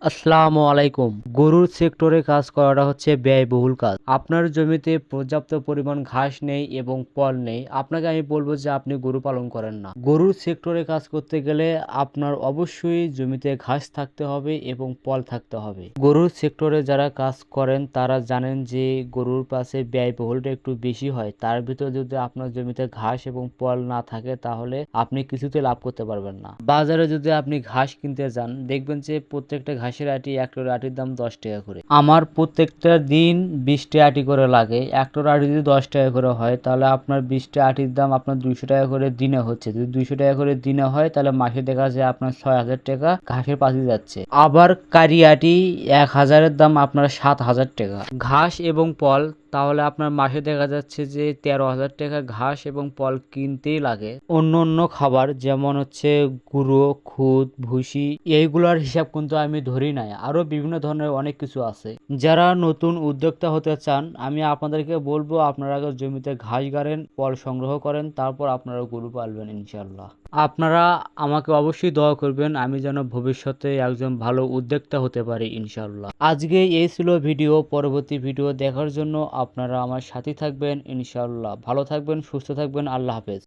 আসসালামু আলাইকুম। গরুর সেক্টরে কাজ করাটা হচ্ছে ব্যয়বহুল কাজ। আপনার জমিতে পর্যাপ্ত পরিমাণ ঘাস নেই এবং পল নেই, আপনাকে আমি বলবো যে আপনি গরু পালন করেন না। গরুর সেক্টরে কাজ করতে গেলে আপনার অবশ্যই জমিতে ঘাস থাকতে হবে এবং পল থাকতে হবে। গরুর সেক্টরে যারা কাজ করেন তারা জানেন যে গরুর পাশে ব্যয়বহুলটা একটু বেশি হয়। তার ভিতরে যদি আপনার জমিতে ঘাস এবং পল না থাকে তাহলে আপনি কিছুতে লাভ করতে পারবেন না। বাজারে যদি আপনি ঘাস কিনতে যান দেখবেন যে প্রত্যেকটা ঘাসের আটি, একটা আটির দাম 10 টাকা করে। আমার প্রত্যেকটা দিন 20টা আটি করে লাগে। একটা আটি যদি 10 টাকা করে হয় তাহলে আপনার 20টা আটির দাম আপনার 200 টাকা করে দিনে হচ্ছে। যদি 200 টাকা করে দিনে হয় তাহলে মাসে দেখা যায় আপনার 6000 টাকা ঘাসের পাশে যাচ্ছে। আবার কারি আটি 1000-এর দাম আপনার 7000 টাকা। ঘাস এবং পল তাহলে আপনার মাসে দেখা যাচ্ছে যে 13,000 টাকা ঘাস এবং পল কিনতেই লাগে। অন্য অন্য খাবার যেমন হচ্ছে গুঁড়ো, খুদ, ভুসি এইগুলার হিসাব কিন্তু আমি ধরি নাই। আরো বিভিন্ন ধরনের অনেক কিছু আছে। যারা নতুন উদ্যোক্তা হতে চান আমি আপনাদেরকে বলবো আপনারা আগে জমিতে ঘাস গাড়েন, পল সংগ্রহ করেন, তারপর আপনারা গরু পালবেন ইনশাল্লাহ। আপনারা আমাকে অবশ্যই দোয়া করবেন আমি যেন ভবিষ্যতে একজন ভালো উদ্যোক্তা হতে পারি ইনশাল্লাহ। আজকে এই ছিল ভিডিও। পরবর্তী ভিডিও দেখার জন্য আপনারা আমার সাথে থাকবেন ইনশাল্লাহ। ভালো থাকবেন, সুস্থ থাকবেন। আল্লাহ হাফেজ।